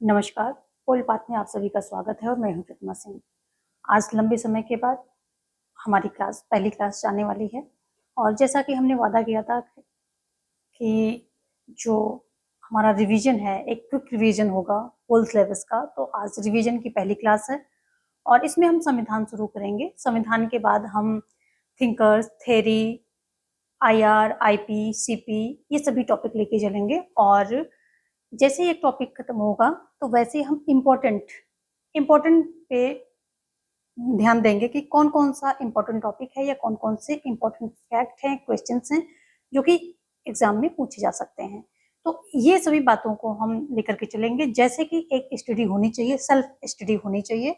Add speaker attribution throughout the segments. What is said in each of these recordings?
Speaker 1: नमस्कार, पोल पाथ में आप सभी का स्वागत है और मैं हूं प्रतिमा सिंह। आज लंबे समय के बाद हमारी पहली क्लास जाने वाली है और जैसा कि हमने वादा किया था कि जो हमारा रिवीजन है, एक क्विक रिवीजन होगा होल सिलेबस का, तो आज रिवीजन की पहली क्लास है और इसमें हम संविधान शुरू करेंगे। संविधान के बाद हम thinkers, theory, IR, IP, CP ये सभी टॉपिक लेके चलेंगे और जैसे ही एक टॉपिक खत्म होगा तो वैसे ही हम इम्पोर्टेंट पे ध्यान देंगे कि कौन कौन सा इम्पोर्टेंट टॉपिक है या कौन कौन से इम्पोर्टेंट फैक्ट हैं, क्वेश्चंस हैं जो कि एग्जाम में पूछे जा सकते हैं। तो ये सभी बातों को हम लेकर के चलेंगे। जैसे कि एक स्टडी होनी चाहिए, सेल्फ स्टडी होनी चाहिए,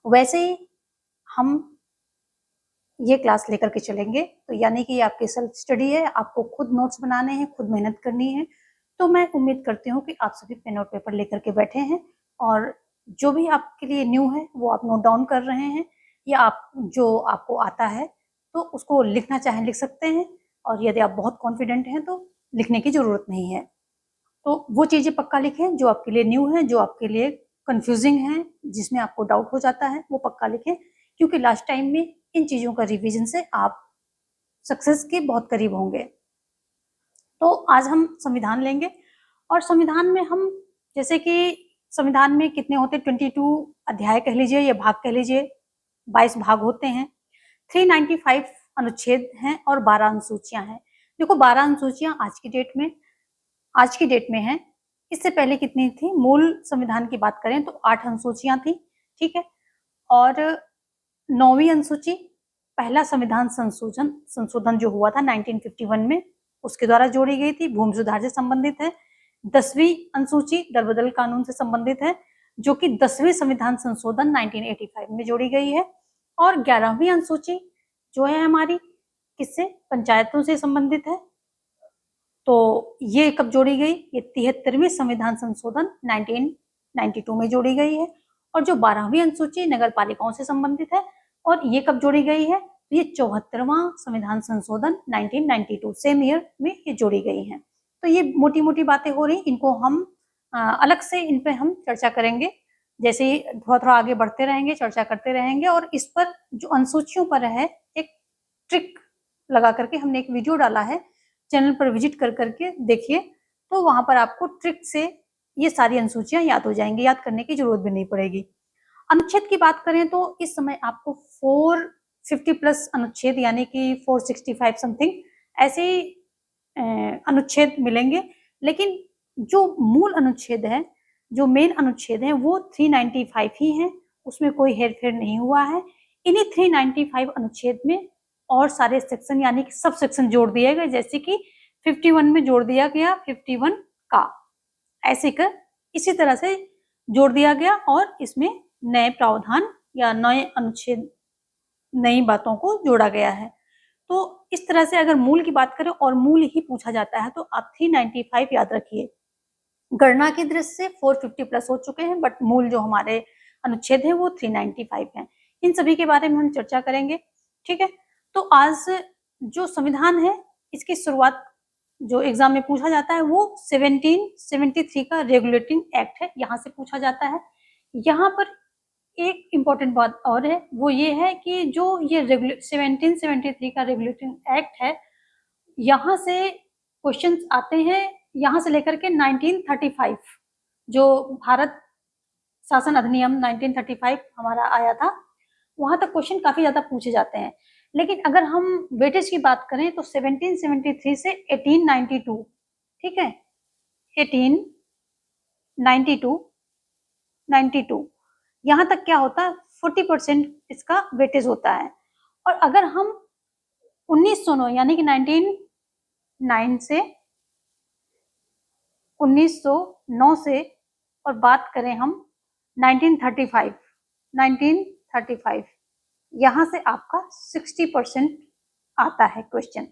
Speaker 1: वैसे ही हम ये क्लास लेकर के चलेंगे। तो यानी कि आपकी सेल्फ स्टडी है, आपको खुद नोट्स बनाने हैं, खुद मेहनत करनी है। तो मैं उम्मीद करती हूँ कि आप सभी पेन और पेपर लेकर के बैठे हैं और जो भी आपके लिए न्यू है वो आप नोट डाउन कर रहे हैं या आप जो आपको आता है तो उसको लिखना चाहें लिख सकते हैं और यदि आप बहुत कॉन्फिडेंट हैं तो लिखने की ज़रूरत नहीं है। तो वो चीज़ें पक्का लिखें जो आपके लिए न्यू है, जो आपके लिए कंफ्यूजिंग है, जिसमें आपको डाउट हो जाता है, वो पक्का लिखें, क्योंकि लास्ट टाइम में इन चीज़ों का रिवीजन से आप सक्सेस के बहुत करीब होंगे। तो आज हम संविधान लेंगे और संविधान में हम जैसे कि संविधान में कितने होते हैं, 22 अध्याय कह लीजिए या भाग कह लीजिए, 22 भाग होते हैं, 395 अनुच्छेद हैं और 12 अनुसूचियां हैं। देखो 12 अनुसूचियां आज की डेट में है। इससे पहले कितनी थी? मूल संविधान की बात करें तो 8 अनुसूचियां थी, ठीक है। और 9वीं अनुसूची पहला संविधान संशोधन जो हुआ था 1951 में, उसके द्वारा जोड़ी गई थी, भूमि सुधार से संबंधित है। 10वीं अनुसूची दल बदल कानून से संबंधित है, जो कि 10वें संविधान संशोधन 1985 में जोड़ी गई है। और 11वीं अनुसूची जो है हमारी किससे? पंचायतों से संबंधित है। तो ये कब जोड़ी गई? ये 73वें संविधान संशोधन 1992 में जोड़ी गई है। और जो 12वीं अनुसूची नगर पालिकाओं से संबंधित है और ये कब जोड़ी गई है? ये 74वां संविधान संशोधन 1992 सेम ईयर में ये जोड़ी गई है। तो ये मोटी मोटी बातें हो रही, इनको हम अलग से इन पे हम चर्चा करेंगे। जैसे ही थोड़ा थोड़ा आगे बढ़ते रहेंगे, चर्चा करते रहेंगे। और इस पर जो अनुसूचियों पर है, एक ट्रिक लगा करके हमने एक वीडियो डाला है, चैनल पर विजिट कर करके देखिए, तो वहां पर आपको ट्रिक से ये सारी अनुसूचियां याद हो जाएंगी, याद करने की जरूरत भी नहीं पड़ेगी। अनुच्छेद की बात करें तो इस समय आपको 450 प्लस अनुच्छेद यानी कि 465 समथिंग ऐसे अनुच्छेद मिलेंगे, लेकिन जो मूल अनुच्छेद है, जो मेन अनुच्छेद है, वो 395 ही है, उसमें कोई हेरफेर नहीं हुआ है। इन्हीं 395 अनुच्छेद में और सारे सेक्शन यानी कि सब सेक्शन जोड़ दिए गए, जैसे कि 51 में जोड़ दिया गया 51 का, ऐसे कर इसी तरह से जोड़ दिया गया और इसमें नए प्रावधान या नए अनुच्छेद, नई बातों को जोड़ा गया है। तो इस तरह से अगर मूल की बात करें और मूल ही पूछा जाता है तो आप 395 याद रखिए। गणना की दृष्टि से 450 प्लस हो चुके हैं, बट मूल जो हमारे अनुच्छेद है वो 395 है। इन सभी के बारे में हम चर्चा करेंगे, ठीक है। तो आज जो संविधान है, इसकी शुरुआत जो एग्जाम में पूछा जाता है वो 1773 का रेगुलेटिंग एक्ट है, यहाँ से पूछा जाता है। यहाँ पर एक इम्पोर्टेंट बात और है, वो ये है कि जो ये 1773 का रेगुलेटिंग एक्ट है, यहाँ से क्वेश्चंस आते हैं, यहाँ से लेकर के 1935 जो भारत शासन अधिनियम 1935 हमारा आया था, वहां तक क्वेश्चन काफी ज्यादा पूछे जाते हैं। लेकिन अगर हम वेटेज की बात करें तो 1773 से 1892, ठीक है, 1892 92 यहाँ तक क्या होता है, 40% इसका वेटेज होता है। और अगर हम 1909 यानी कि 1909 से और बात करें हम 1935 यहाँ से आपका 60% आता है क्वेश्चन।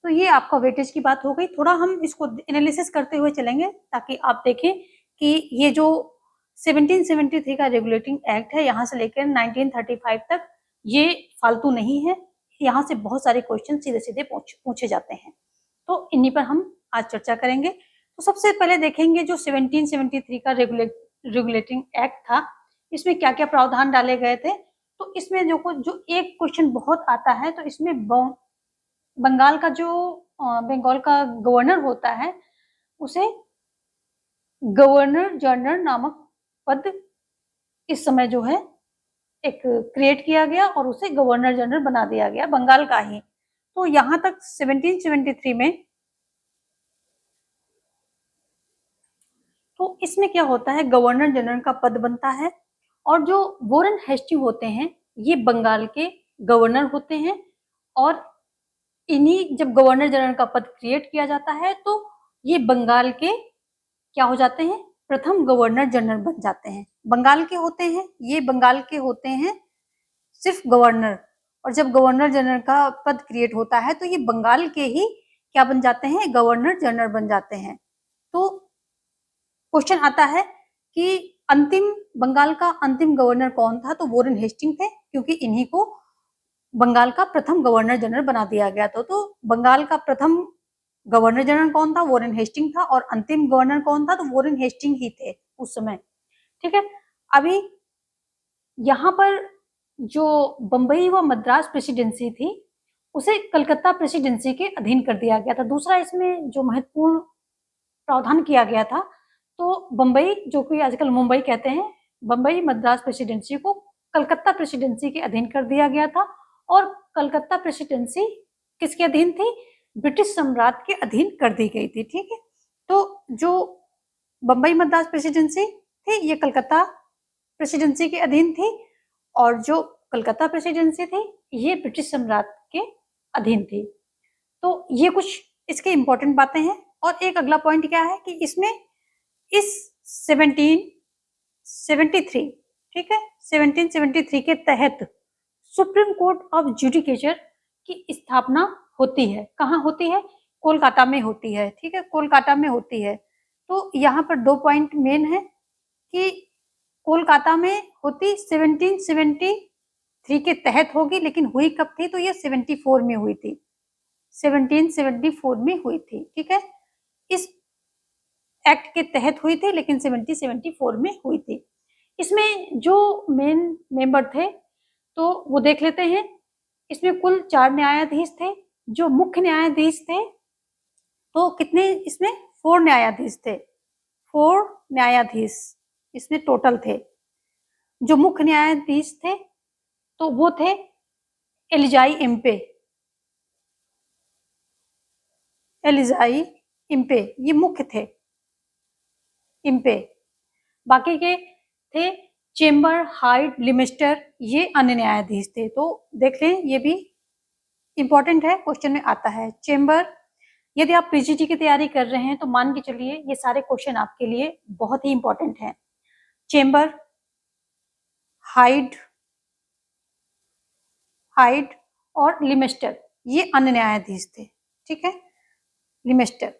Speaker 1: तो ये आपका वेटेज की बात हो गई। थोड़ा हम इसको एनालिसिस करते हुए चलेंगे ताकि आप देखें कि ये जो 1773 का रेगुलेटिंग एक्ट है, यहाँ से लेकर 1935 तक, ये फालतू नहीं है, यहाँ से बहुत सारे क्वेश्चन सीधे सीधे पूछे जाते हैं। तो इन्हीं पर हम आज चर्चा करेंगे। तो सबसे पहले देखेंगे जो 1773 का रेगुलेटिंग एक्ट था, इसमें क्या क्या प्रावधान डाले गए थे। तो इसमें जो एक क्वेश्चन बहुत आता है, तो इसमें बंगाल का बंगाल का गवर्नर होता है, उसे गवर्नर जनरल नामक पद इस समय जो है एक क्रिएट किया गया और उसे गवर्नर जनरल बना दिया गया, बंगाल का ही। तो यहाँ तक 1773 में, तो इसमें क्या होता है, गवर्नर जनरल का पद बनता है और जो वॉरेन हेस्टिंग होते हैं ये बंगाल के गवर्नर होते हैं और इन्हीं जब गवर्नर जनरल का पद क्रिएट किया जाता है तो ये बंगाल के क्या हो जाते हैं, प्रथम गवर्नर जनरल बन जाते हैं। बंगाल के होते हैं, ये बंगाल के होते हैं सिर्फ गवर्नर, और जब गवर्नर जनरल का पद क्रिएट होता है तो ये बंगाल के ही क्या बन जाते हैं, गवर्नर जनरल बन जाते हैं। तो क्वेश्चन आता है कि बंगाल का अंतिम गवर्नर कौन था, तो वॉरेन हेस्टिंग थे, क्योंकि इन्हीं को बंगाल का प्रथम गवर्नर जनरल बना दिया गया था। तो बंगाल का प्रथम गवर्नर जनरल कौन था, वॉरेन हेस्टिंग था, और अंतिम गवर्नर कौन था, तो वॉरेन हेस्टिंग ही थे उस समय। ठीक है, अभी यहाँ पर जो बंबई व मद्रास प्रेसिडेंसी थी उसे कलकत्ता प्रेसिडेंसी के अधीन कर दिया गया था। दूसरा इसमें जो महत्वपूर्ण प्रावधान किया गया था, तो बंबई, जो कि आजकल मुंबई कहते हैं, बंबई मद्रास प्रेसिडेंसी को कलकत्ता प्रेसिडेंसी के अधीन कर दिया गया था। और कलकत्ता प्रेसिडेंसी किसके अधीन थी, ब्रिटिश सम्राट के अधीन कर दी गई थी। ठीक है, तो जो बंबई मद्रास प्रेसिडेंसी थी ये कलकत्ता प्रेसिडेंसी के अधीन थी, और जो कलकत्ता प्रेसिडेंसी थी ये ब्रिटिश सम्राट के अधीन थी। तो ये कुछ इसके इंपॉर्टेंट बातें हैं। और एक अगला पॉइंट क्या है कि इसमें इस 1773, ठीक है, 1773 के तहत सुप्रीम कोर्ट ऑफ जुडिकेचर की स्थापना होती है। कहाँ होती है, कोलकाता में होती है। ठीक है, कोलकाता में होती है। तो यहाँ पर 2 पॉइंट मेन है कि कोलकाता में होती 1773 के तहत होगी, लेकिन हुई कब थी, तो ये 74 में हुई थी, 1774 में हुई थी। ठीक है, इस एक्ट के तहत हुई थी, लेकिन 1774 में हुई थी। इसमें जो मेन मेंबर थे तो वो देख लेते हैं। इसमें कुल 4 न्यायाधीश थे। जो मुख्य न्यायाधीश थे तो कितने, इसमें 4 न्यायाधीश थे, 4 न्यायाधीश इसमें टोटल थे। जो मुख्य न्यायाधीश थे तो वो थे एलिजाई इम्पे, एलिजाई इम्पे ये मुख्य थे, इम्पे। बाकी के थे चेम्बर, हाइड, लिमिस्टर, ये अन्य न्यायाधीश थे। तो देख लें, ये भी इंपॉर्टेंट है, क्वेश्चन में आता है। चेम्बर, यदि आप पीजीटी की तैयारी कर रहे हैं तो मान के चलिए ये सारे क्वेश्चन आपके लिए बहुत ही इंपॉर्टेंट हैं। चेम्बर, हाइड और लिमिस्टर ये अन्य न्यायाधीश थे। ठीक है, लिमिस्टर।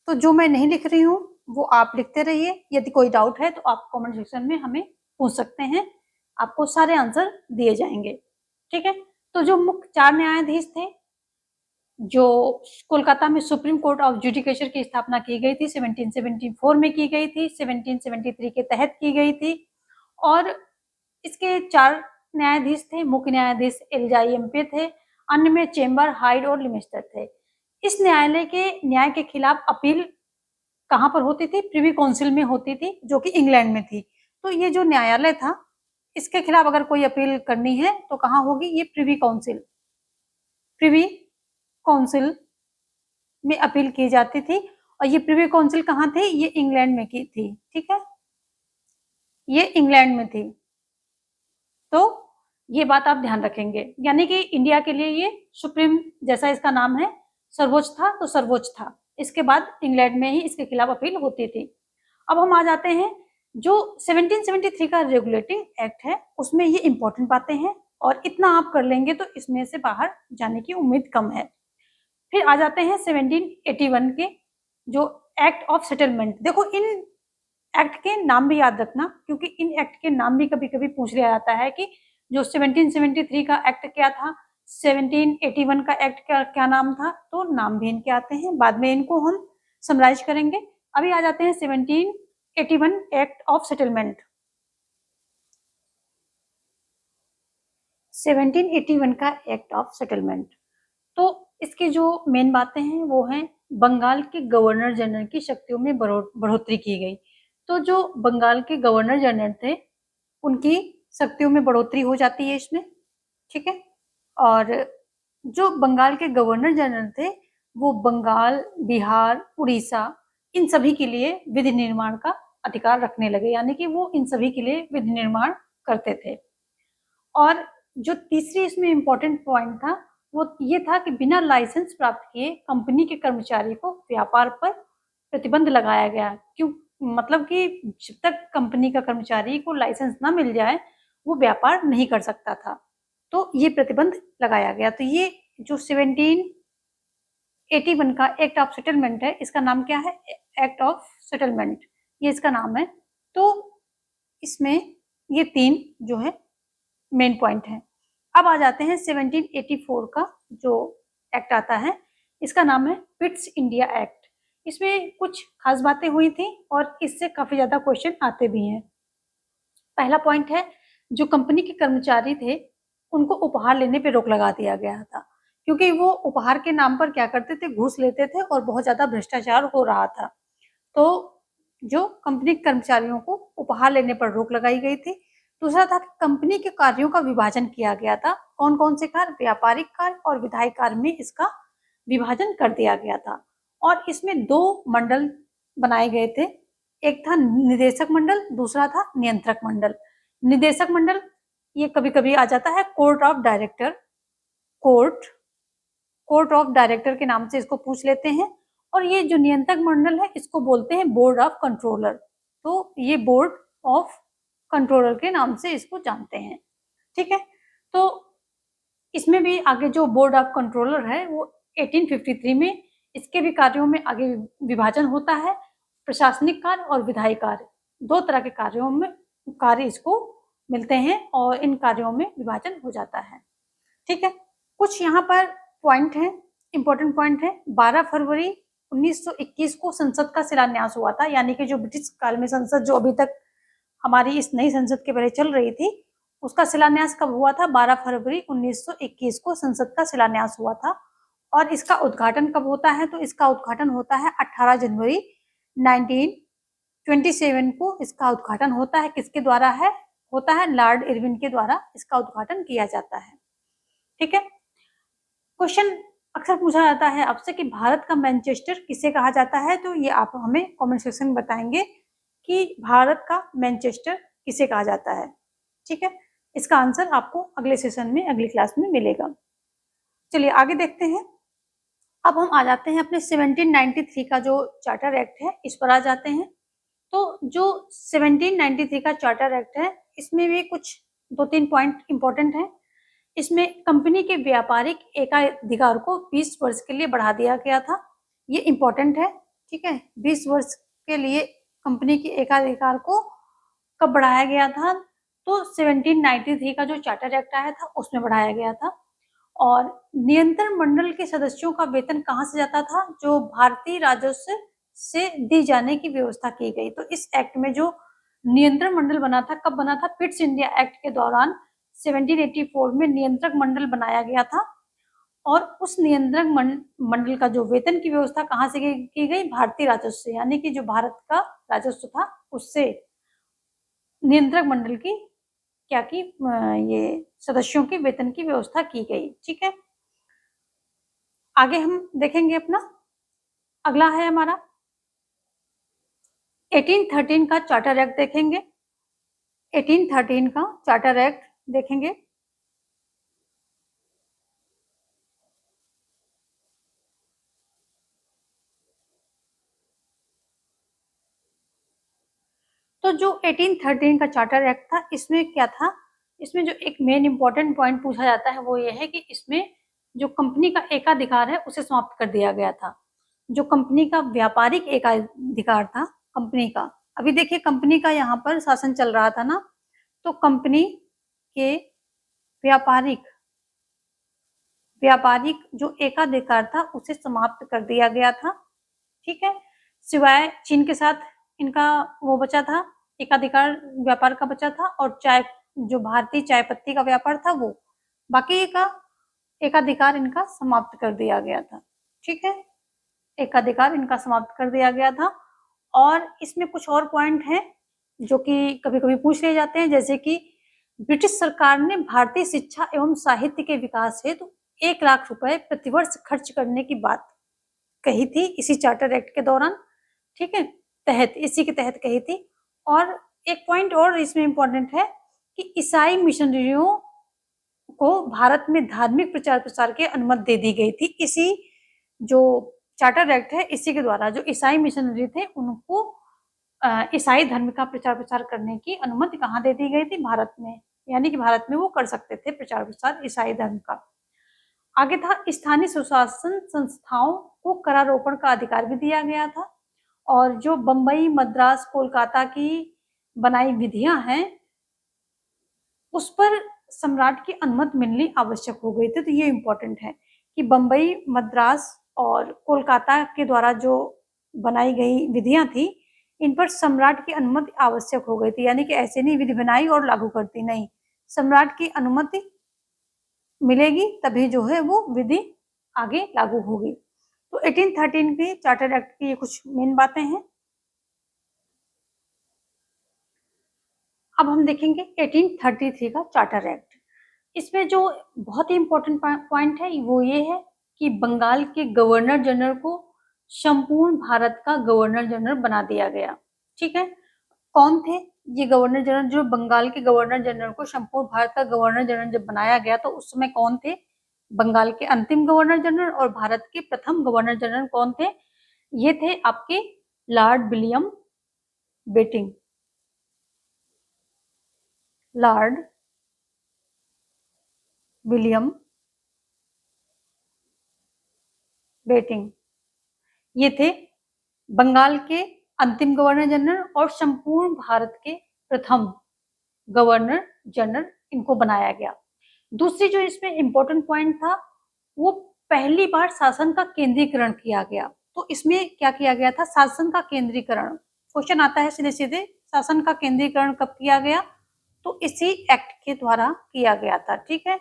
Speaker 1: तो जो मैं नहीं लिख रही हूँ वो आप लिखते रहिए। यदि कोई डाउट है तो आप कमेंट सेक्शन में हमें पूछ सकते हैं, आपको सारे आंसर दिए जाएंगे। ठीक है, तो जो मुख्य 4 न्यायाधीश थे, जो कोलकाता में सुप्रीम कोर्ट ऑफ जुडिकेचर की स्थापना की गई थी 1774 में की गई थी, 1773 के तहत की गई थी। और इसके 4 न्यायाधीश थे। मुख्य न्यायाधीश एलिजाई एम्पे थे, अन्य में चेम्बर, हाइड और लिमिस्टर थे। इस न्यायालय के न्याय के खिलाफ अपील कहाँ पर होती थी, प्रिवी काउंसिल में होती थी, जो कि इंग्लैंड में थी। तो ये जो न्यायालय था इसके खिलाफ अगर कोई अपील करनी है तो कहाँ होगी, ये प्रिवी काउंसिल में अपील की जाती थी। और ये प्रिवी काउंसिल कहाँ थी, ये इंग्लैंड में की थी। ठीक है, ये इंग्लैंड में थी। तो ये बात आप ध्यान रखेंगे, यानी कि इंडिया के लिए ये सुप्रीम, जैसा इसका नाम है, सर्वोच्च था, तो सर्वोच्च था। इसके बाद इंग्लैंड में ही इसके खिलाफ अपील होती थी। अब हम आ जाते हैं जो 1773 का रेगुलेटिंग एक्ट है, उसमें ये इंपॉर्टेंट बातें हैं, और इतना आप कर लेंगे तो इसमें से बाहर जाने की उम्मीद कम है। फिर आ जाते हैं 1781 के जो एक्ट ऑफ सेटलमेंट। देखो, इन एक्ट के नाम भी याद रखना, क्योंकि इन एक्ट के नाम भी कभी कभी पूछ लिया जाता है कि जो 1773 का एक्ट क्या था, 1781 का एक्ट क्या नाम था। तो नाम भी इनके आते हैं, बाद में इनको हम समराइज करेंगे। अभी आ जाते हैं 1781 1781 एक्ट ऑफ सेटलमेंट। 1781 का एक्ट ऑफ सेटलमेंट। तो इसकी जो मेन बातें हैं वो हैं बंगाल के गवर्नर जनरल की शक्तियों में बढ़ोतरी की गई। तो जो बंगाल के गवर्नर जनरल थे उनकी शक्तियों में बढ़ोतरी हो जाती है इसमें, ठीक है। और जो बंगाल के गवर्नर जनरल थे वो बंगाल, बिहार, उड़ीसा इन सभी के लिए विधि निर्माण का अधिकार रखने लगे, यानी कि वो इन सभी के लिए विधि निर्माण करते थे। और जो तीसरी इसमें इम्पोर्टेंट पॉइंट था वो ये था कि बिना लाइसेंस प्राप्त किए कंपनी के कर्मचारी को व्यापार पर प्रतिबंध लगाया गया। क्यों? मतलब कि जब तक कंपनी का कर्मचारी को लाइसेंस ना मिल जाए वो व्यापार नहीं कर सकता था, तो ये प्रतिबंध लगाया गया। तो ये जो 1781 का एक्ट ऑफ सेटलमेंट है, इसका नाम क्या है? एक्ट ऑफ सेटलमेंट, ये इसका नाम है। तो इसमें ये 3 जो है मेन पॉइंट है। अब आ जाते हैं 1784 का जो एक्ट आता है, इसका नाम है पिट्स इंडिया एक्ट। इसमें कुछ खास बातें हुई थी और इससे काफी ज्यादा क्वेश्चन आते भी हैं। पहला पॉइंट है, जो कंपनी के कर्मचारी थे उनको उपहार लेने पे रोक लगा दिया गया था, क्योंकि वो उपहार के नाम पर क्या करते थे, घूस लेते थे और बहुत ज्यादा भ्रष्टाचार हो रहा था। तो जो कंपनी के कर्मचारियों को उपहार लेने पर रोक लगाई गई थी। दूसरा था कि कंपनी के कार्यों का विभाजन किया गया था। कौन कौन से कार्य? व्यापारिक कार्य और विधायी कार्य में इसका विभाजन कर दिया गया था। और इसमें 2 मंडल बनाए गए थे, एक था निदेशक मंडल, दूसरा था नियंत्रक मंडल। निदेशक मंडल ये कभी कभी आ जाता है court of director, court of director के नाम से इसको पूछ लेते हैं। और ये जो नियंत्रक मंडल है इसको बोलते हैं बोर्ड ऑफ कंट्रोलर। तो ये बोर्ड ऑफ कंट्रोलर के नाम से इसको जानते हैं, ठीक है। तो इसमें भी आगे जो बोर्ड ऑफ कंट्रोलर है वो 1853 में इसके भी कार्यों में आगे विभाजन होता है। प्रशासनिक कार्य और विधायी कार्य, 2 तरह के कार्यों में कार्य इसको मिलते हैं और इन कार्यों में विभाजन हो जाता है, ठीक है। कुछ यहाँ पर पॉइंट है, इंपॉर्टेंट पॉइंट है। 12 फरवरी 1921 को संसद का शिलान्यास हुआ था, यानी कि जो ब्रिटिश काल में संसद जो अभी तक हमारी इस नई संसद के पहले चल रही थी, उसका शिलान्यास कब हुआ था? 12 फरवरी 1921 को संसद का शिलान्यास हुआ था। और इसका उद्घाटन कब होता है? तो इसका उद्घाटन होता है 18 जनवरी 1927 को इसका उद्घाटन होता है। किसके द्वारा है? होता है लॉर्ड इरविन के द्वारा इसका उद्घाटन किया जाता है, ठीक है। क्वेश्चन अक्सर पूछा जाता है आपसे कि भारत का मैनचेस्टर किसे कहा जाता है? तो ये आप हमें कमेंट सेक्शन में बताएंगे कि भारत का मैनचेस्टर किसे कहा जाता है, ठीक है। इसका आंसर आपको अगले सेशन में, अगली क्लास में मिलेगा। चलिए आगे देखते हैं। अब हम आ जाते हैं अपने 1793 का जो चार्टर एक्ट है इस पर आ जाते हैं। तो जो 1793 का चार्टर एक्ट है इसमें भी कुछ 2-3 पॉइंट इंपॉर्टेंट है। इसमें कंपनी के व्यापारिक एकाधिकार को 20 वर्ष के लिए बढ़ा दिया गया था। ये इंपॉर्टेंट है, ठीक है। 20 वर्ष के लिए कंपनी के एकाधिकार को कब बढ़ाया गया था? तो 1793 का जो चार्टर एक्ट आया था उसमें बढ़ाया गया था। और नियंत्रण मंडल के सदस्यों का वेतन कहाँ से जाता था? जो भारतीय राजस्व से दी जाने की व्यवस्था की गई। तो इस एक्ट में जो नियंत्रण मंडल बना था, कब बना था? पिट्स इंडिया एक्ट के दौरान 1784 में नियंत्रक मंडल बनाया गया था। और उस नियंत्रक मंडल का जो वेतन की व्यवस्था कहाँ से की गई? भारतीय राजस्व से, यानी कि जो भारत का राजस्व था उससे नियंत्रक मंडल की क्या की, ये सदस्यों के वेतन की व्यवस्था की गई, ठीक है। आगे हम देखेंगे अपना अगला है हमारा 1813 का चार्टर एक्ट देखेंगे। 1813 का चार्टर एक्ट देखेंगे। तो जो 1813 का चार्टर एक्ट था इसमें क्या था? इसमें जो एक मेन इंपॉर्टेंट पॉइंट पूछा जाता है वो ये है कि इसमें जो कंपनी का एकाधिकार है उसे समाप्त कर दिया गया था। जो कंपनी का व्यापारिक एकाधिकार था कंपनी का, अभी देखिए कंपनी का यहाँ पर शासन चल रहा था ना, तो कंपनी के व्यापारिक जो एकाधिकार था उसे समाप्त कर दिया गया था, ठीक है। सिवाय चीन के साथ इनका वो बचा था, एकाधिकार व्यापार का बचा था, और चाय, जो भारतीय चाय पत्ती का व्यापार था वो, बाकी का एकाधिकार इनका समाप्त कर दिया गया था। ठीक है, एकाधिकार इनका समाप्त कर दिया गया था। और इसमें कुछ और पॉइंट हैं जो कि कभी-कभी पूछ लिए जाते हैं, जैसे कि ब्रिटिश सरकार ने भारतीय शिक्षा एवं साहित्य के विकास हेतु 1 लाख रुपए प्रतिवर्ष खर्च करने की बात कही थी इसी चार्टर एक्ट के दौरान। ठीक है, इसी के तहत कही थी। और एक पॉइंट और इसमें इंपॉर्टेंट है कि ईसाई मिशनरियों को भारत में धार्मिक प्रचार प्रसार की अनुमति दे दी गई थी। इसी जो चार्टर एक्ट है, इसी के द्वारा जो ईसाई मिशनरी थे उनको ईसाई धर्म का प्रचार प्रसार करने की अनुमति कहाँ दे दी गई थी? भारत में, यानी कि भारत में वो कर सकते थे प्रचार प्रसार ईसाई धर्म का। आगे था, स्थानीय सुशासन संस्थाओं को करारोपण का अधिकार भी दिया गया था। और जो बंबई, मद्रास, कोलकाता की बनाई विधियां हैं उस पर सम्राट की अनुमति मिलनी आवश्यक हो गई थी। तो ये इंपॉर्टेंट है कि बंबई, मद्रास और कोलकाता के द्वारा जो बनाई गई विधियां थी इन पर सम्राट की अनुमति आवश्यक हो गई थी, यानी कि ऐसे नहीं विधि बनाई और लागू करती, नहीं, सम्राट की अनुमति मिलेगी तभी जो है वो विधि आगे लागू होगी। तो 1813 के चार्टर एक्ट की ये कुछ मेन बातें हैं। अब हम देखेंगे 1833 का चार्टर एक्ट। इसमें जो बहुत ही इंपॉर्टेंट पॉइंट है वो ये है कि बंगाल के गवर्नर जनरल को संपूर्ण भारत का गवर्नर जनरल बना दिया गया। ठीक है, कौन थे ये गवर्नर जनरल? जो बंगाल के गवर्नर जनरल को संपूर्ण भारत का गवर्नर जनरल जब बनाया गया तो उस समय कौन थे? बंगाल के अंतिम गवर्नर जनरल और भारत के प्रथम गवर्नर जनरल कौन थे? ये थे आपके Lord William Bentinck. Lord William Bentinck, ये थे बंगाल के अंतिम गवर्नर जनरल और संपूर्ण भारत के प्रथम गवर्नर जनरल, इनको बनाया गया। दूसरी जो इसमें इंपॉर्टेंट पॉइंट था वो पहली बार शासन का केंद्रीकरण किया गया। तो इसमें क्या किया गया था? शासन का केंद्रीकरण। क्वेश्चन आता है सीधे सीधे, शासन का केंद्रीकरण कब किया गया? तो इसी एक्ट के द्वारा किया गया था। ठीक है,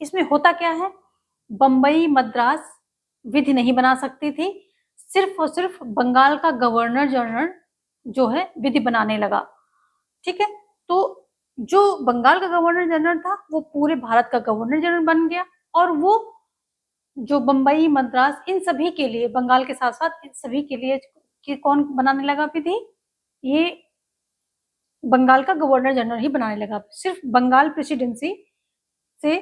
Speaker 1: इसमें होता क्या है, बंबई, मद्रास विधि नहीं बना सकती थी, सिर्फ और सिर्फ बंगाल का गवर्नर जनरल जो है विधि बनाने लगा। ठीक है, तो जो बंगाल का गवर्नर जनरल था वो पूरे भारत का गवर्नर जनरल बन गया, और वो जो बंबई, मद्रास, इन सभी के लिए, बंगाल के साथ साथ इन सभी के लिए कि कौन बनाने लगा विधि? ये बंगाल का गवर्नर जनरल ही बनाने लगा। सिर्फ बंगाल प्रेसिडेंसी से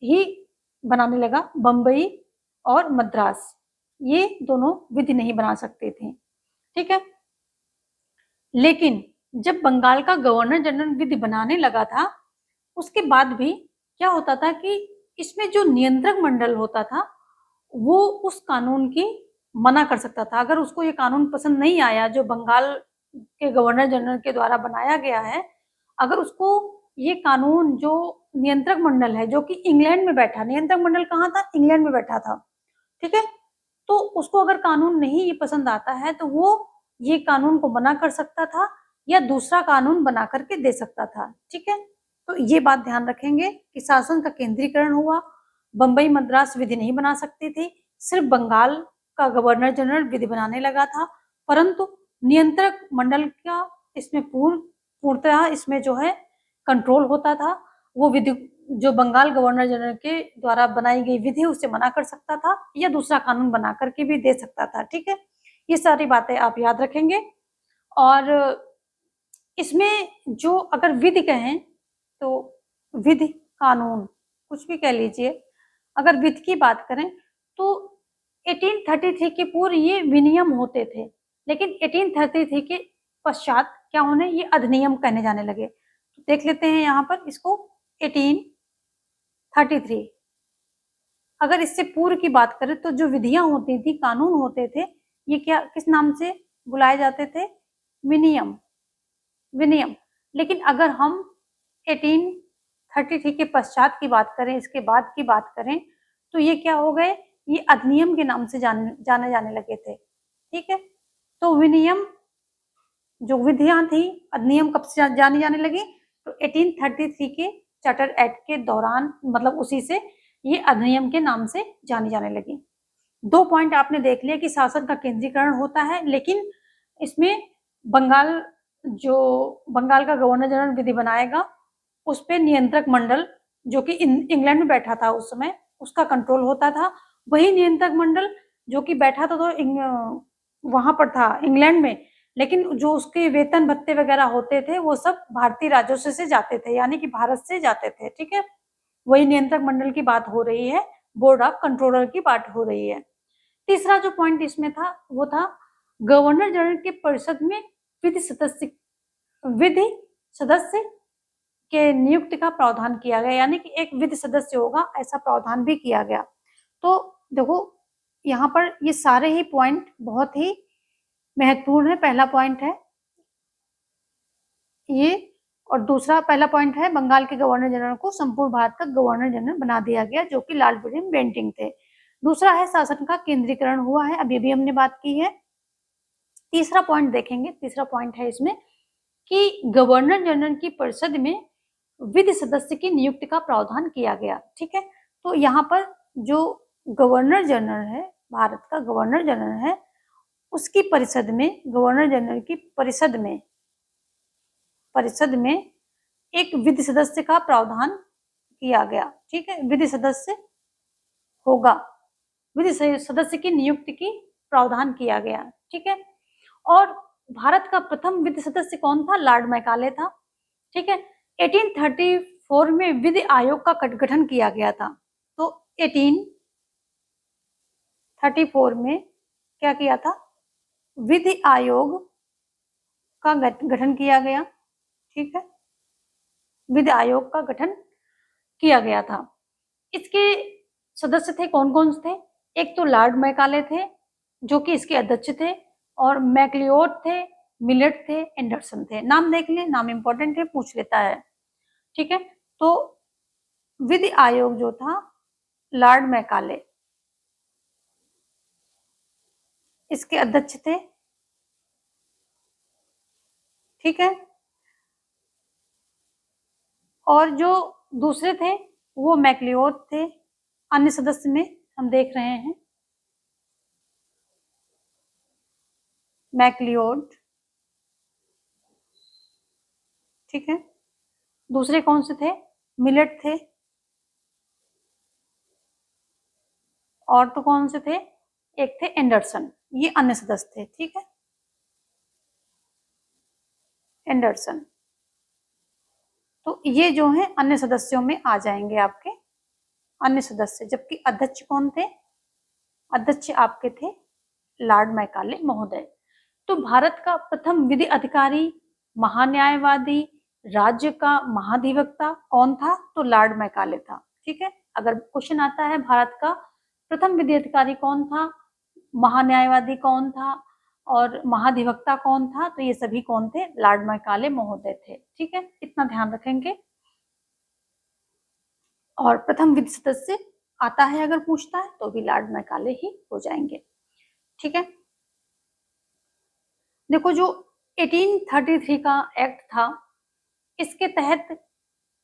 Speaker 1: ही बनाने लगा, बंबई और मद्रास ये दोनों विधि नहीं बना सकते थे। ठीक है, लेकिन जब बंगाल का गवर्नर जनरल विधि बनाने लगा था उसके बाद भी क्या होता था कि इसमें जो नियंत्रक मंडल होता था वो उस कानून की मना कर सकता था। अगर उसको ये कानून पसंद नहीं आया जो बंगाल के गवर्नर जनरल के द्वारा बनाया गया है, अगर उसको ये कानून, जो नियंत्रक मंडल है जो कि इंग्लैंड में बैठा, नियंत्रक मंडल कहाँ था? इंग्लैंड में बैठा था। ठीक है, तो उसको अगर कानून नहीं ये पसंद आता है तो वो ये कानून को मना कर सकता था या दूसरा कानून बना करके दे सकता था। ठीक है, तो ये बात ध्यान रखेंगे कि शासन का केंद्रीकरण हुआ, बंबई, मद्रास विधि नहीं बना सकती थी, सिर्फ बंगाल का गवर्नर जनरल विधि बनाने लगा था, परंतु नियंत्रक मंडल का इसमें पूर्णतः इसमें जो है कंट्रोल होता था। वो विधि जो बंगाल गवर्नर जनरल के द्वारा बनाई गई विधि उसे मना कर सकता था या दूसरा कानून बना करके भी दे सकता था। ठीक है, ये सारी बातें आप याद रखेंगे। और इसमें जो अगर विधि कहें तो विधि, कानून, कुछ भी कह लीजिए, अगर विधि की बात करें तो 1833 के पूर्व ये विनियम होते थे, लेकिन 1833 के पश्चात क्या होने, ये अधिनियम कहने जाने लगे। तो देख लेते हैं यहाँ पर इसको, 1833। अगर इससे पूर्व की बात करें तो जो विधियां होती थी, कानून होते थे, ये क्या, किस नाम से बुलाए जाते थे? विनियम, विनियम। लेकिन अगर हम 1833 के पश्चात की बात करें, इसके बाद की बात करें, तो ये क्या हो गए, ये अधिनियम के नाम से जाने जाने लगे थे। ठीक है, तो विनियम जो विधियां थी, अधिनियम कब से जानी जाने लगी, तो 1833 के चार्टर एक्ट के दौरान, मतलब उसी से ये अधिनियम के नाम से जानी जाने लगी। 2 पॉइंट आपने देख लिया कि शासन का केंद्रीकरण होता है, लेकिन इसमें बंगाल का गवर्नर जनरल विधि बनाएगा, उस पर नियंत्रक मंडल जो कि इंग्लैंड में बैठा था उस समय, उसका कंट्रोल होता था। वही नियंत्रक मंडल जो कि बैठा था तो वहां पर था इंग्लैंड में, लेकिन जो उसके वेतन भत्ते वगैरह होते थे वो सब भारतीय राजस्व से जाते थे, यानी कि भारत से जाते थे। ठीक है, वही नियंत्रक मंडल की बात हो रही है, बोर्ड ऑफ कंट्रोलर की बात हो रही है। तीसरा जो पॉइंट इसमें था वो था गवर्नर जनरल के परिषद में विधि सदस्य के नियुक्ति का प्रावधान किया गया, यानी कि एक विधि सदस्य होगा, ऐसा प्रावधान भी किया गया। तो देखो यहाँ पर ये सारे ही पॉइंट बहुत ही महत्वपूर्ण है। पहला पॉइंट है ये, और दूसरा पहला पॉइंट है बंगाल के गवर्नर जनरल को संपूर्ण भारत का गवर्नर जनरल बना दिया गया, जो कि लॉर्ड विलियम बेंटिंक थे। दूसरा है शासन का केंद्रीकरण हुआ है, अभी भी हमने बात की है। तीसरा पॉइंट देखेंगे, तीसरा पॉइंट है इसमें कि गवर्नर जनरल की परिषद में विधि सदस्य की नियुक्ति का प्रावधान किया गया। ठीक है, तो यहाँ पर जो गवर्नर जनरल है, भारत का गवर्नर जनरल है, उसकी परिषद में, गवर्नर जनरल की परिषद में एक विधि सदस्य का प्रावधान किया गया। ठीक है, विधि सदस्य होगा, विधि सदस्य की नियुक्ति की प्रावधान किया गया। ठीक है, और भारत का प्रथम विधि सदस्य कौन था? लॉर्ड मैकाले था। ठीक है, 1834 में विधि आयोग का गठन किया गया था। तो 1834 में क्या किया था? विधि आयोग का गठन किया गया। ठीक है, विधि आयोग का गठन किया गया था। इसके सदस्य थे कौन कौन थे? एक तो लॉर्ड मैकाले थे जो कि इसके अध्यक्ष थे, और मैक्लिओड थे, मिलेट थे, एंडरसन थे। नाम देख लें, नाम इंपॉर्टेंट है, पूछ लेता है। ठीक है, तो विधि आयोग जो था लॉर्ड मैकाले इसके अध्यक्ष थे। ठीक है, और जो दूसरे थे वो मैक्लिओड थे। अन्य सदस्य में हम देख रहे हैं मैक्लिओड। ठीक है, दूसरे कौन से थे? मिलेट थे। और तो कौन से थे? एक थे एंडरसन, ये अन्य सदस्य थे। ठीक है, एंडरसन। तो ये जो है अन्य सदस्यों में आ जाएंगे आपके अन्य सदस्य, जबकि अध्यक्ष कौन थे? अध्यक्ष आपके थे लॉर्ड मैकाले महोदय। तो भारत का प्रथम विधि अधिकारी, महान्यायवादी, राज्य का महाधिवक्ता कौन था? तो लॉर्ड मैकाले था। ठीक है, अगर क्वेश्चन आता है भारत का प्रथम विधि अधिकारी कौन था, महान्यायवादी कौन था, और महाधिवक्ता कौन था, तो ये सभी कौन थे? लॉर्ड मैकाले महोदय थे। ठीक है, इतना ध्यान रखेंगे। और प्रथम विधि सदस्य आता है अगर पूछता है तो भी लॉर्ड मैकाले ही हो जाएंगे। ठीक है, देखो जो 1833 का एक्ट था, इसके तहत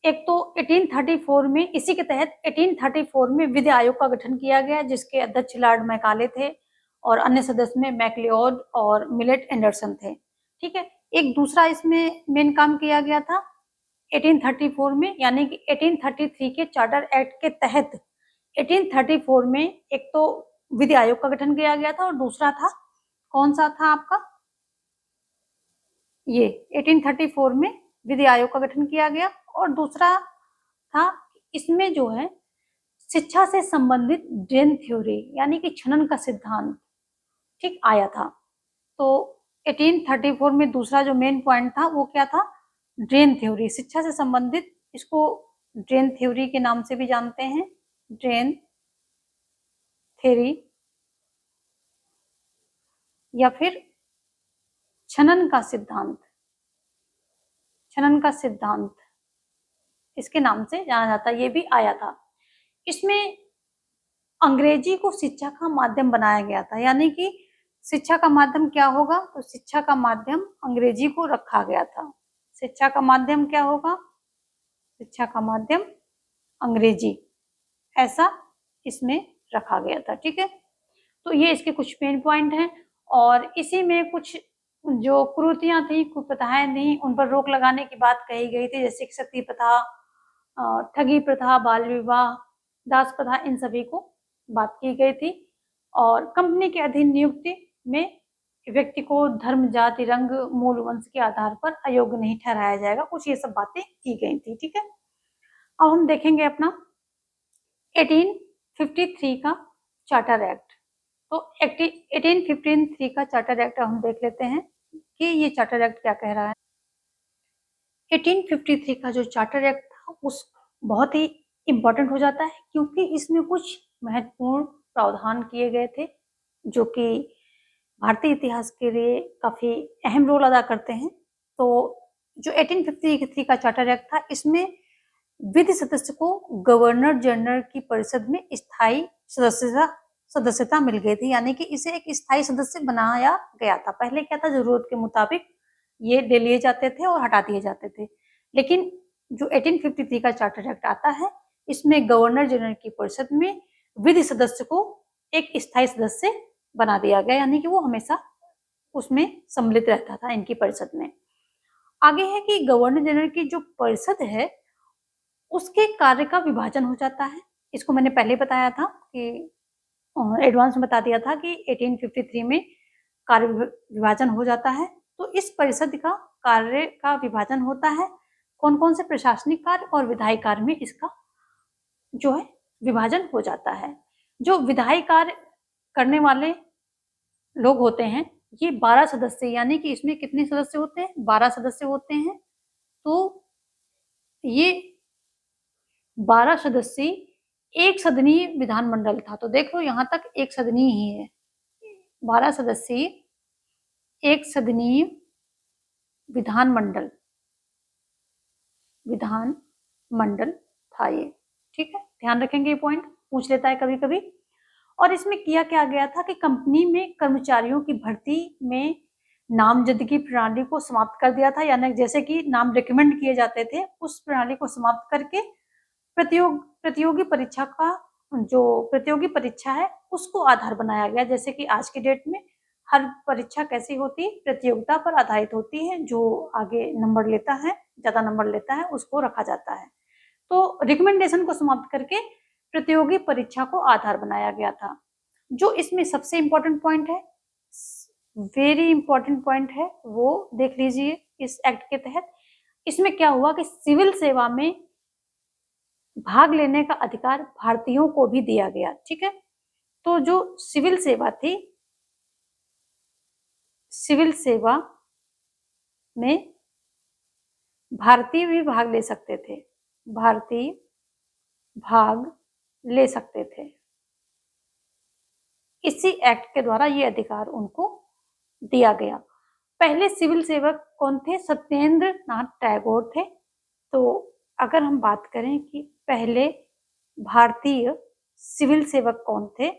Speaker 1: एक तो 1834 में, इसी के तहत 1834 में विधि आयोग का गठन किया गया, जिसके अध्यक्ष लॉर्ड मैकाले थे और अन्य सदस्य में मैक्लिओड और मिलेट एंडरसन थे। ठीक है, एक दूसरा इसमें मेन काम किया गया था 1834 में, यानी कि 1833 के चार्टर एक्ट के तहत 1834 में एक तो विधि आयोग का गठन किया गया था, और दूसरा था, कौन सा था आपका? ये 1834 में विधि आयोग का गठन किया गया, और दूसरा था इसमें जो है शिक्षा से संबंधित ड्रेन थ्योरी, यानी कि छनन का सिद्धांत, ठीक, आया था। तो 1834 में दूसरा जो मेन पॉइंट था वो क्या था? ड्रेन थ्योरी, शिक्षा से संबंधित, इसको ड्रेन थ्योरी के नाम से भी जानते हैं, ड्रेन थ्योरी, या फिर छनन का सिद्धांत, छनन का सिद्धांत इसके नाम से जाना जाता है, ये भी आया था। इसमें अंग्रेजी को शिक्षा का माध्यम बनाया गया था, यानी कि शिक्षा का माध्यम क्या होगा? तो शिक्षा का माध्यम अंग्रेजी को रखा गया था। शिक्षा का माध्यम क्या होगा? शिक्षा का माध्यम अंग्रेजी, ऐसा इसमें रखा गया था। ठीक है, तो ये इसके कुछ मेन पॉइंट हैं और इसी में कुछ जो कुरीतियां थी, कुप्रथाएं थी, उन पर रोक लगाने की बात कही गई थी, जैसे कि सती प्रथा, ठगी प्रथा, बाल विवाह, दास प्रथा, इन सभी को बात की गई थी। और कंपनी के अधीन नियुक्ति में व्यक्ति को धर्म, जाति, रंग, मूल वंश के आधार पर अयोग्य नहीं ठहराया जाएगा, कुछ ये सब बातें की गई थी। ठीक है, अब हम देखेंगे अपना 1853 का चार्टर एक्ट। तो 1853 का चार्टर एक्ट हम देख लेते हैं कि ये चार्टर एक्ट क्या कह रहा है। 1853 का जो चार्टर एक्ट था उस बहुत ही इम्पोर्टेंट हो जाता है, क्योंकि इसमें कुछ महत्वपूर्ण प्रावधान किए गए थे जो कि भारतीय इतिहास के लिए काफी अहम रोल अदा करते हैं। तो जो 1853 का चार्टर एक्ट था, इसमें विधि सदस्य को गवर्नर जनरल की परिषद में स्थायी सदस्यता मिल गई थी, यानी कि इसे एक स्थायी सदस्य बनाया गया था। पहले क्या था, जरूरत के मुताबिक ये ले लिए जाते थे और हटा दिए जाते थे, लेकिन जो 1853 का चार्टर एक्ट आता है, इसमें गवर्नर जनरल की परिषद में विधि सदस्य को एक स्थायी सदस्य बना दिया गया, यानी कि वो हमेशा उसमें सम्मिलित रहता था इनकी परिषद में। आगे है कि गवर्नर जनरल की जो परिषद है उसके कार्य का विभाजन हो जाता है। इसको मैंने पहले बताया था कि एडवांस में बता दिया था कि 1853 में कार्य विभाजन हो जाता है। तो इस परिषद का कार्य का विभाजन होता है, कौन कौन से प्रशासनिक कार्य और विधायी कार्य में इसका जो है विभाजन हो जाता है। जो विधायी कार्य करने वाले लोग होते हैं ये 12 सदस्य, यानी कि इसमें कितने सदस्य होते हैं? 12 सदस्य होते हैं। तो ये 12 सदस्यीय एक सदनीय विधानमंडल था। तो देख लो यहाँ तक एक सदनीय ही है। 12 सदस्यीय एक सदनीय विधानमंडल था ये। ठीक है, ध्यान रखेंगे, ये पॉइंट पूछ लेता है कभी कभी। और इसमें किया क्या गया था कि कंपनी में कर्मचारियों की भर्ती में नामजदगी प्रणाली को समाप्त कर दिया था, यानी जैसे कि नाम रिकमेंड किए जाते थे, उस प्रणाली को समाप्त करके प्रतियोगी परीक्षा है उसको आधार बनाया गया। जैसे कि आज की डेट में हर परीक्षा कैसी होती है? प्रतियोगिता पर आधारित होती है, जो आगे नंबर लेता है, ज्यादा नंबर लेता है, उसको रखा जाता है। तो रिकमेंडेशन को समाप्त करके प्रतियोगी परीक्षा को आधार बनाया गया था। जो इसमें सबसे इंपॉर्टेंट पॉइंट है, वेरी इंपॉर्टेंट पॉइंट है, वो देख लीजिए इस एक्ट के तहत। इसमें क्या हुआ कि सिविल सेवा में भाग लेने का अधिकार भारतीयों को भी दिया गया। ठीक है, तो जो सिविल सेवा थी, सिविल सेवा में भारतीय भी भाग ले सकते थे, भारतीय भाग ले सकते थे। इसी एक्ट के द्वारा ये अधिकार उनको दिया गया। पहले सिविल सेवक कौन थे? सत्येंद्र नाथ टैगोर थे। तो अगर हम बात करें कि पहले भारतीय सिविल सेवक कौन थे,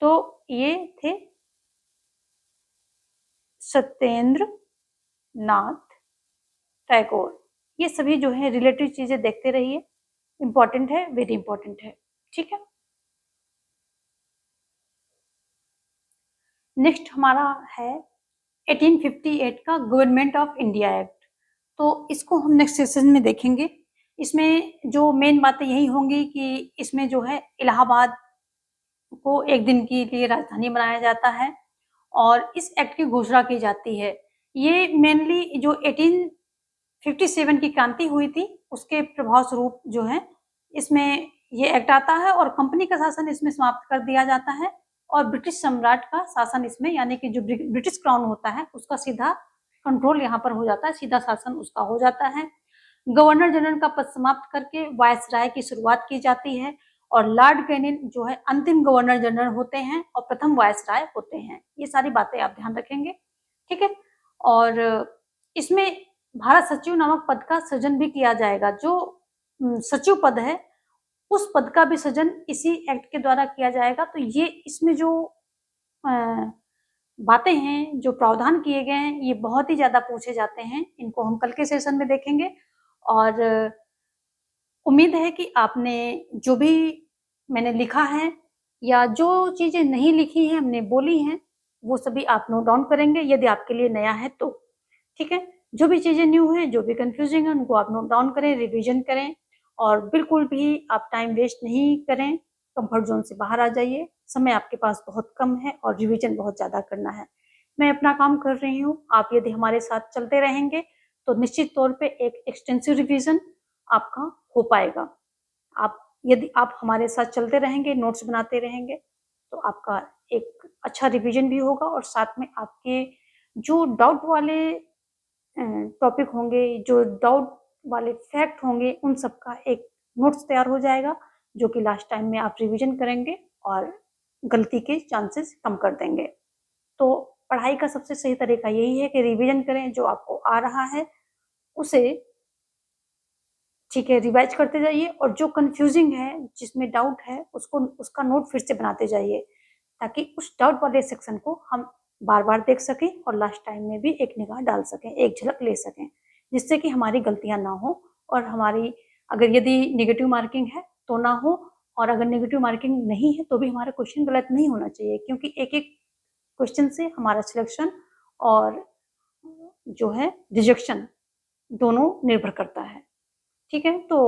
Speaker 1: तो ये थे सत्येंद्र नाथ टैगोर। ये सभी जो है रिलेटिव चीजें देखते रहिए, इंपॉर्टेंट है, वेरी इंपॉर्टेंट है। ठीक है, नेक्स्ट हमारा है 1858 का गवर्नमेंट ऑफ इंडिया एक्ट। तो इसको हम नेक्स्ट सेशन में देखेंगे। इसमें जो मेन बातें यही होंगी कि इसमें जो है इलाहाबाद को एक दिन के लिए राजधानी बनाया जाता है और इस एक्ट की घोषणा की जाती है। ये मेनली जो 1857 की क्रांति हुई थी उसके प्रभाव स्वरूप जो है इसमें ये एक्ट आता है और कंपनी का शासन इसमें समाप्त कर दिया जाता है और ब्रिटिश सम्राट का शासन इसमें, यानी कि जो ब्रिटिश क्राउन होता है उसका सीधा कंट्रोल यहाँ पर हो जाता है, सीधा शासन उसका हो जाता है। गवर्नर जनरल का पद समाप्त करके वायसराय की शुरुआत की जाती है और लॉर्ड कैनिंग जो है अंतिम गवर्नर जनरल होते हैं और प्रथम वायसराय होते हैं। ये सारी बातें आप ध्यान रखेंगे। ठीक है, और इसमें भारत सचिव नामक पद का सृजन भी किया जाएगा। जो सचिव पद है उस पद का भी सृजन इसी एक्ट के द्वारा किया जाएगा। तो ये इसमें जो बातें हैं, जो प्रावधान किए गए हैं, ये बहुत ही ज़्यादा पूछे जाते हैं। इनको हम कल के सेशन में देखेंगे और उम्मीद है कि आपने जो भी मैंने लिखा है या जो चीज़ें नहीं लिखी हैं, हमने बोली हैं, वो सभी आप नोट डाउन करेंगे यदि आपके लिए नया है तो। ठीक है? जो भी चीज़ें न्यू हैं, जो भी कन्फ्यूज़िंग है, उनको आप नोट डाउन करें, रिवीजन करें और बिल्कुल भी आप टाइम वेस्ट नहीं करें, कम्फर्ट ज़ोन से बाहर आ जाइए। समय आपके पास बहुत कम है और रिवीजन बहुत ज़्यादा करना है। मैं अपना काम कर रही हूँ, आप यदि हमारे साथ चलते रहेंगे, तो निश्चित तौर पे एक एक्सटेंसिव रिवीजन आपका हो पाएगा। आप यदि आप हमारे साथ चलते रहेंगे, नोट्स बनाते रहेंगे, तो आपका एक अच्छा रिवीजन भी होगा और साथ में आपके जो डाउट वाले टॉपिक होंगे, जो डाउट वाले फैक्ट होंगे, उन सब का एक नोट्स तैयार हो जाएगा, जो कि लास्ट टाइम में आप रिवीजन करेंगे और गलती के चांसेस कम कर देंगे। तो पढ़ाई का सबसे सही तरीका यही है कि रिवीजन करें, जो आपको आ रहा है, उसे ठीक है, रिवाइज़ करते जाइए और जो कन्फ्यूज़िंग है, जिसमें डाउट है, उसको उसका नोट फिर से बनाते जाइए, ताकि उस डाउट वाले सेक्शन को हम बार-बार देख सकें और लास्ट टाइम में भी एक निगाह डाल सकें, एक झलक ले सकें, जिससे कि हमारी गलतियाँ ना हो और हमारी अगर यदि नेगेटिव मार्किंग है, तो ना हो और अगर नेगेटिव मार्किंग नहीं है, तो भी हमारा क्वेश्चन गलत नहीं होना चाहिए क्योंकि एक-एक क्वेश्चन से हमारा सिलेक्शन और जो है रिजेक्शन, दोनों निर्भर करता है। ठीक है? तो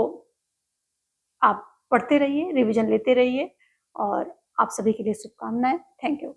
Speaker 1: आप पढ़ते रहिए, रिवीजन लेते रहिए और आप सभी के लिए शुभकामनाएँ। Thank you.